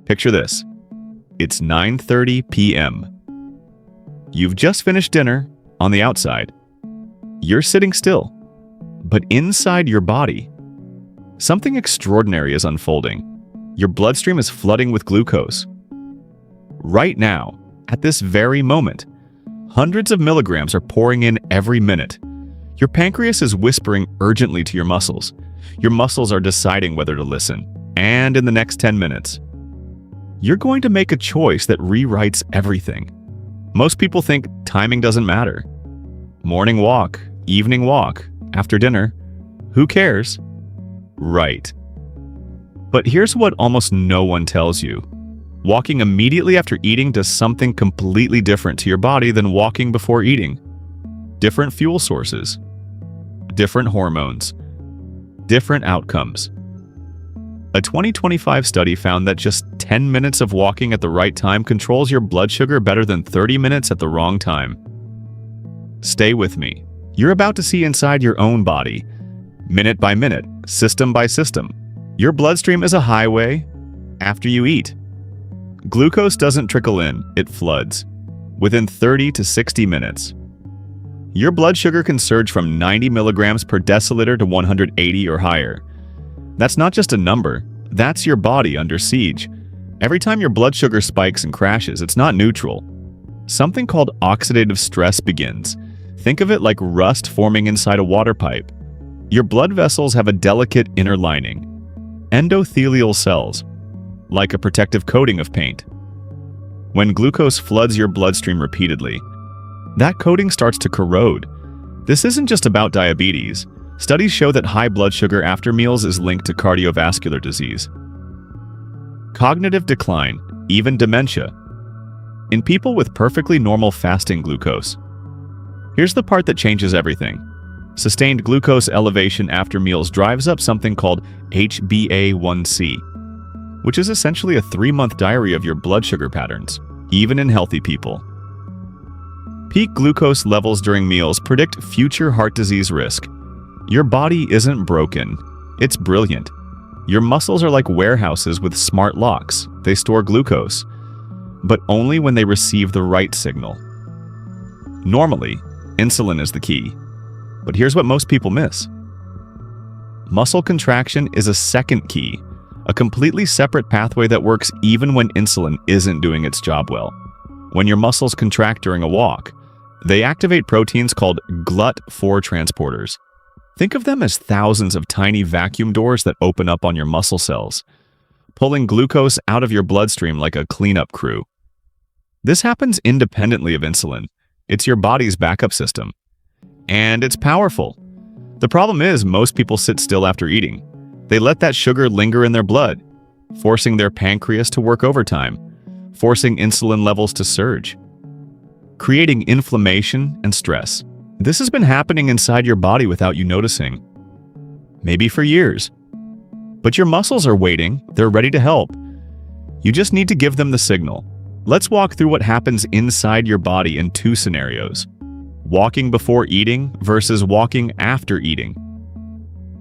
Picture this. It's 9:30 p.m. You've just finished dinner on the outside. You're sitting still, but inside your body, something extraordinary is unfolding. Your bloodstream is flooding with glucose. Right now, at this very moment, hundreds of milligrams are pouring in every minute. Your pancreas is whispering urgently to your muscles. Your muscles are deciding whether to listen. And in the next 10 minutes, you're going to make a choice that rewrites everything. Most people think timing doesn't matter. Morning walk, evening walk, after dinner, who cares? Right. But here's what almost no one tells you. Walking immediately after eating does something completely different to your body than walking before eating. Different fuel sources, different hormones, different outcomes. A 2025 study found that just 10 minutes of walking at the right time controls your blood sugar better than 30 minutes at the wrong time. Stay with me. You're about to see inside your own body, minute by minute, system by system. Your bloodstream is a highway after you eat. Glucose doesn't trickle in, it floods. Within 30 to 60 minutes, your blood sugar can surge from 90 milligrams per deciliter to 180 or higher. That's not just a number, that's your body under siege. Every time your blood sugar spikes and crashes, it's not neutral. Something called oxidative stress begins. Think of it like rust forming inside a water pipe. Your blood vessels have a delicate inner lining, endothelial cells, like a protective coating of paint. When glucose floods your bloodstream repeatedly, that coating starts to corrode. This isn't just about diabetes. Studies show that high blood sugar after meals is linked to cardiovascular disease, cognitive decline, even dementia, in people with perfectly normal fasting glucose. Here's the part that changes everything. Sustained glucose elevation after meals drives up something called HbA1c, which is essentially a 3-month diary of your blood sugar patterns, even in healthy people. Peak glucose levels during meals predict future heart disease risk. Your body isn't broken, it's brilliant. Your muscles are like warehouses with smart locks. They store glucose, but only when they receive the right signal. Normally, insulin is the key. But here's what most people miss. Muscle contraction is a second key, a completely separate pathway that works even when insulin isn't doing its job well. When your muscles contract during a walk, they activate proteins called GLUT4 transporters. Think of them as thousands of tiny vacuum doors that open up on your muscle cells, pulling glucose out of your bloodstream like a cleanup crew. This happens independently of insulin. It's your body's backup system. And it's powerful. The problem is most people sit still after eating. They let that sugar linger in their blood, forcing their pancreas to work overtime, forcing insulin levels to surge, creating inflammation and stress. This has been happening inside your body without you noticing, maybe for years. But your muscles are waiting, they're ready to help. You just need to give them the signal. Let's walk through what happens inside your body in 2 scenarios. Walking before eating versus walking after eating.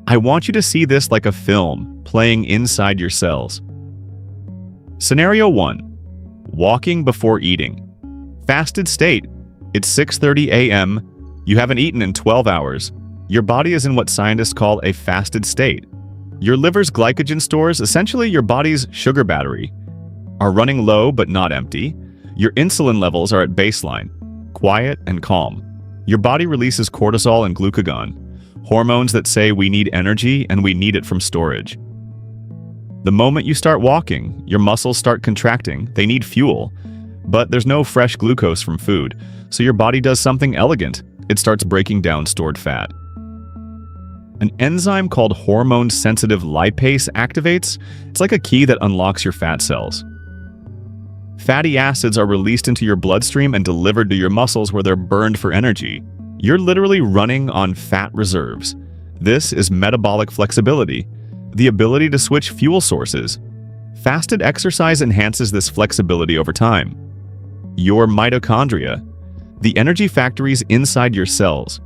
I want you to see this like a film playing inside your cells. Scenario 1. Walking before eating. Fasted state. It's 6:30 a.m. You haven't eaten in 12 hours. Your body is in what scientists call a fasted state. Your liver's glycogen stores, essentially your body's sugar battery, are running low but not empty. Your insulin levels are at baseline, quiet and calm. Your body releases cortisol and glucagon, hormones that say we need energy and we need it from storage. The moment you start walking, your muscles start contracting. They need fuel, but there's no fresh glucose from food, so your body does something elegant. It starts breaking down stored fat. An enzyme called hormone-sensitive lipase activates. It's like a key that unlocks your fat cells. Fatty acids are released into your bloodstream and delivered to your muscles where they're burned for energy. You're literally running on fat reserves. This is metabolic flexibility, the ability to switch fuel sources. Fasted exercise enhances this flexibility over time. Your mitochondria, the energy factories inside your cells,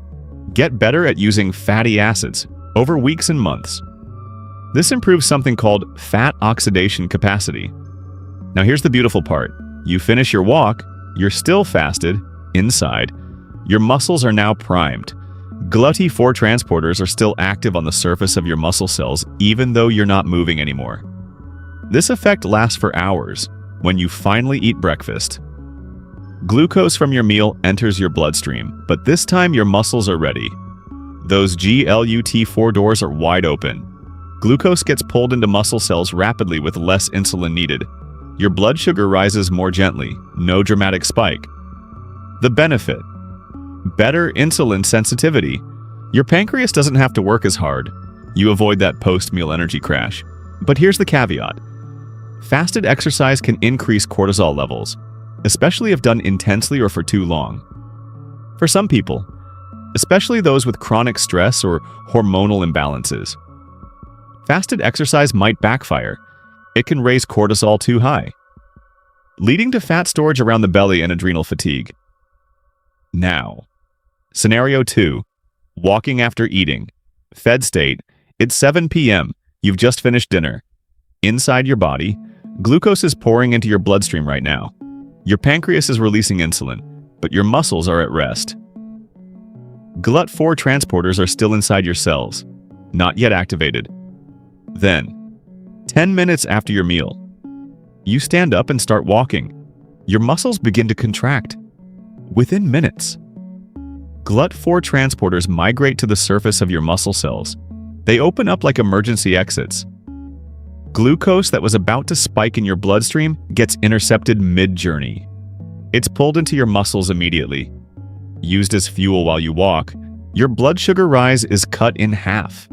get better at using fatty acids over weeks and months. This improves something called fat oxidation capacity. Now here's the beautiful part. You finish your walk, you're still fasted, inside. Your muscles are now primed. GLUT4 transporters are still active on the surface of your muscle cells even though you're not moving anymore. This effect lasts for hours when you finally eat breakfast. Glucose from your meal enters your bloodstream, but this time your muscles are ready. Those GLUT4 doors are wide open. Glucose gets pulled into muscle cells rapidly with less insulin needed. Your blood sugar rises more gently, no dramatic spike. The benefit: better insulin sensitivity. Your pancreas doesn't have to work as hard. You avoid that post-meal energy crash. But here's the caveat. Fasted exercise can increase cortisol levels, especially if done intensely or for too long. For some people, especially those with chronic stress or hormonal imbalances, fasted exercise might backfire. It can raise cortisol too high, leading to fat storage around the belly and adrenal fatigue. Now, scenario 2, walking after eating. Fed state, it's 7 p.m., you've just finished dinner. Inside your body, glucose is pouring into your bloodstream right now. Your pancreas is releasing insulin, but your muscles are at rest. GLUT4 transporters are still inside your cells, not yet activated. Then, 10 minutes after your meal, you stand up and start walking. Your muscles begin to contract. Within minutes, GLUT4 transporters migrate to the surface of your muscle cells. They open up like emergency exits. Glucose that was about to spike in your bloodstream gets intercepted mid-journey. It's pulled into your muscles immediately. Used as fuel while you walk, your blood sugar rise is cut in half.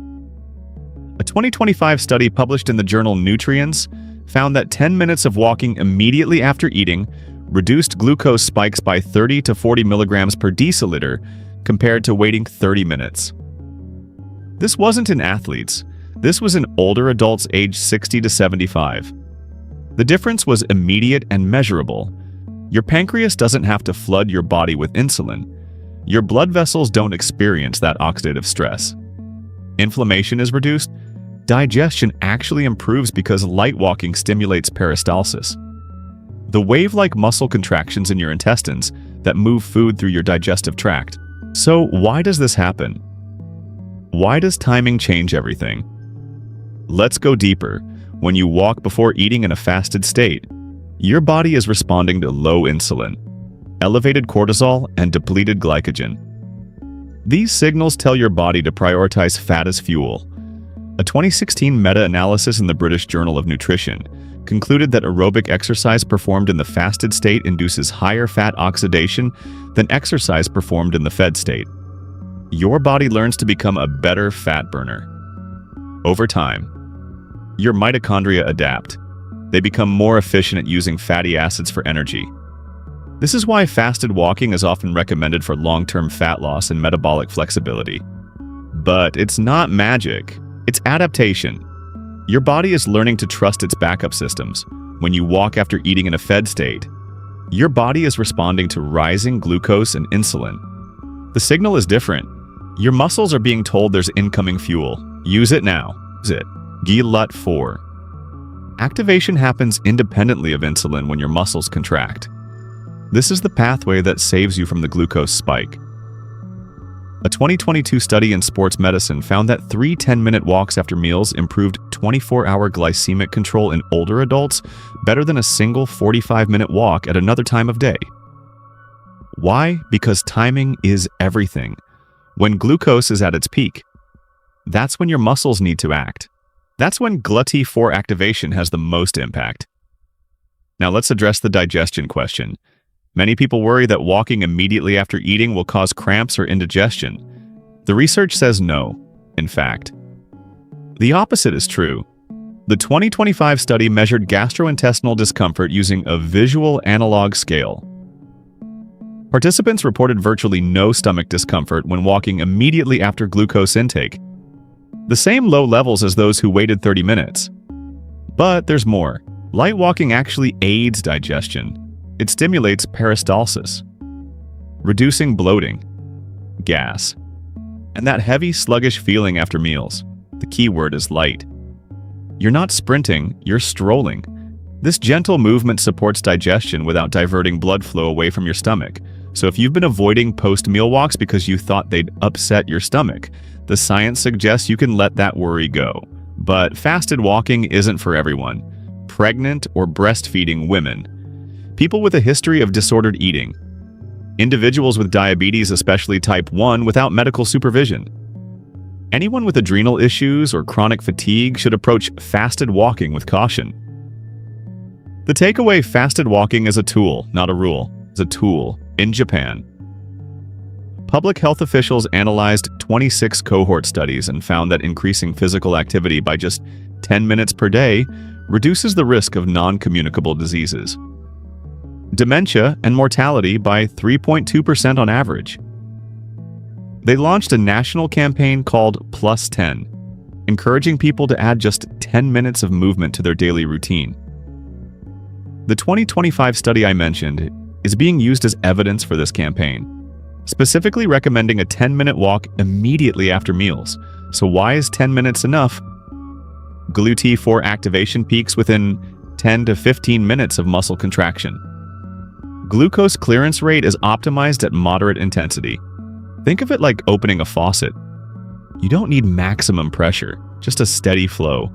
A 2025 study published in the journal Nutrients found that 10 minutes of walking immediately after eating reduced glucose spikes by 30 to 40 milligrams per deciliter compared to waiting 30 minutes. This wasn't in athletes. This was in older adults aged 60 to 75. The difference was immediate and measurable. Your pancreas doesn't have to flood your body with insulin. Your blood vessels don't experience that oxidative stress. Inflammation is reduced. Digestion actually improves because light walking stimulates peristalsis, the wave-like muscle contractions in your intestines that move food through your digestive tract. So why does this happen? Why does timing change everything? Let's go deeper. When you walk before eating in a fasted state, your body is responding to low insulin, elevated cortisol, and depleted glycogen. These signals tell your body to prioritize fat as fuel. A 2016 meta-analysis in the British Journal of Nutrition concluded that aerobic exercise performed in the fasted state induces higher fat oxidation than exercise performed in the fed state. Your body learns to become a better fat burner. Over time, your mitochondria adapt. They become more efficient at using fatty acids for energy. This is why fasted walking is often recommended for long-term fat loss and metabolic flexibility. But it's not magic. It's adaptation. Your body is learning to trust its backup systems. When you walk after eating in a fed state, your body is responding to rising glucose and insulin. The signal is different. Your muscles are being told there's incoming fuel. Use it now. Use it. GLUT4. Activation happens independently of insulin when your muscles contract. This is the pathway that saves you from the glucose spike. A 2022 study in sports medicine found that 3 10-minute walks after meals improved 24-hour glycemic control in older adults better than a single 45-minute walk at another time of day. Why? Because timing is everything. When glucose is at its peak, that's when your muscles need to act. That's when GLUT4 activation has the most impact. Now let's address the digestion question. Many people worry that walking immediately after eating will cause cramps or indigestion. The research says no. In fact, the opposite is true. The 2025 study measured gastrointestinal discomfort using a visual analog scale. Participants reported virtually no stomach discomfort when walking immediately after glucose intake, the same low levels as those who waited 30 minutes. But there's more. Light walking actually aids digestion. It stimulates peristalsis, reducing bloating, gas, and that heavy, sluggish feeling after meals. The key word is light. You're not sprinting, you're strolling. This gentle movement supports digestion without diverting blood flow away from your stomach. So if you've been avoiding post-meal walks because you thought they'd upset your stomach, the science suggests you can let that worry go. But fasted walking isn't for everyone. Pregnant or breastfeeding women, people with a history of disordered eating, individuals with diabetes, especially type 1, without medical supervision. Anyone with adrenal issues or chronic fatigue should approach fasted walking with caution. The takeaway: fasted walking is a tool, not a rule. It's a tool. In Japan, public health officials analyzed 26 cohort studies and found that increasing physical activity by just 10 minutes per day reduces the risk of non-communicable diseases, dementia, and mortality by 3.2% on average. They launched a national campaign called Plus 10, encouraging people to add just 10 minutes of movement to their daily routine. The 2025 study I mentioned is being used as evidence for this campaign, specifically recommending a 10-minute walk immediately after meals. So why is 10 minutes enough? GLUT4 activation peaks within 10 to 15 minutes of muscle contraction. Glucose clearance rate is optimized at moderate intensity. Think of it like opening a faucet. You don't need maximum pressure, just a steady flow.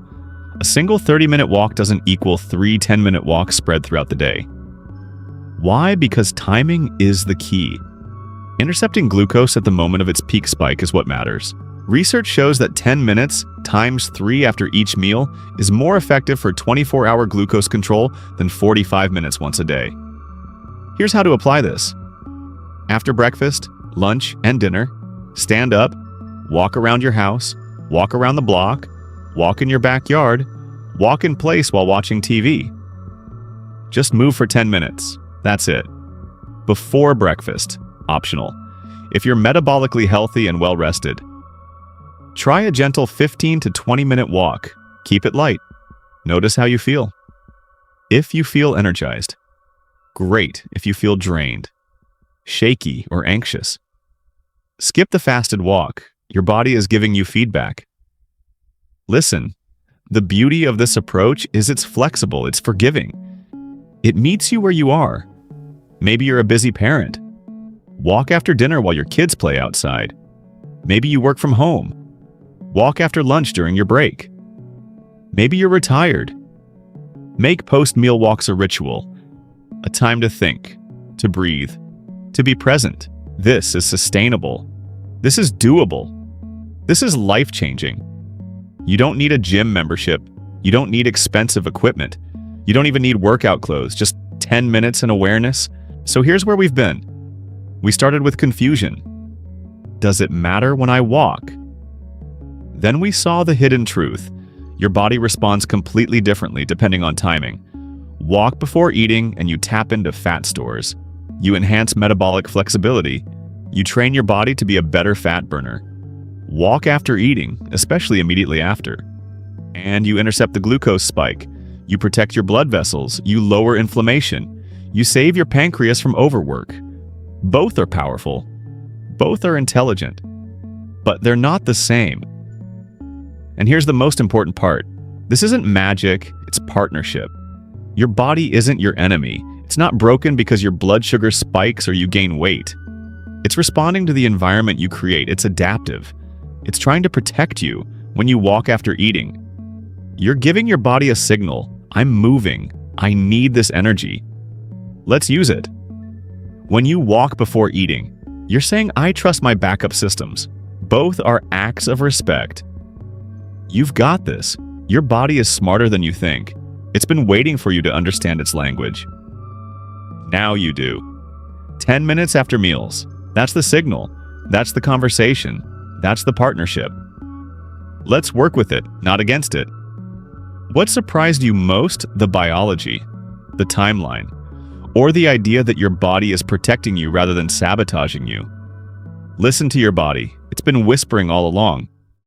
A single 30-minute walk doesn't equal 3 10-minute walks spread throughout the day. Why? Because timing is the key. Intercepting glucose at the moment of its peak spike is what matters. Research shows that 10 minutes times 3 after each meal is more effective for 24-hour glucose control than 45 minutes once a day. Here's how to apply this. After breakfast, lunch, and dinner, stand up, walk around your house, walk around the block, walk in your backyard, walk in place while watching TV. Just move for 10 minutes. That's it. Before breakfast, optional. If you're metabolically healthy and well-rested, try a gentle 15 to 20-minute walk. Keep it light. Notice how you feel. If you feel energized, great. If you feel drained, shaky, or anxious, skip the fasted walk. Your body is giving you feedback. Listen, the beauty of this approach is it's flexible, it's forgiving. It meets you where you are. Maybe you're a busy parent. Walk after dinner while your kids play outside. Maybe you work from home. Walk after lunch during your break. Maybe you're retired. Make post-meal walks a ritual, a time to think, to breathe, to be present. This is sustainable. This is doable. This is life-changing. You don't need a gym membership. You don't need expensive equipment. You don't even need workout clothes, just 10 minutes and awareness. So here's where we've been. We started with confusion. Does it matter when I walk? Then we saw the hidden truth. Your body responds completely differently depending on timing. Walk before eating and you tap into fat stores. You enhance metabolic flexibility. You train your body to be a better fat burner. Walk after eating, especially immediately after. And you intercept the glucose spike. You protect your blood vessels. You lower inflammation. You save your pancreas from overwork. Both are powerful. Both are intelligent. But they're not the same. And here's the most important part. This isn't magic, it's partnership. Your body isn't your enemy. It's not broken because your blood sugar spikes or you gain weight. It's responding to the environment you create. It's adaptive. It's trying to protect you when you walk after eating. You're giving your body a signal. I'm moving. I need this energy. Let's use it. When you walk before eating, you're saying, I trust my backup systems. Both are acts of respect. You've got this. Your body is smarter than you think. It's been waiting for you to understand its language. Now you do. 10 minutes after meals. That's the signal. That's the conversation. That's the partnership. Let's work with it, not against it. What surprised you most? The biology, the timeline, or the idea that your body is protecting you rather than sabotaging you? Listen to your body. It's been whispering all along.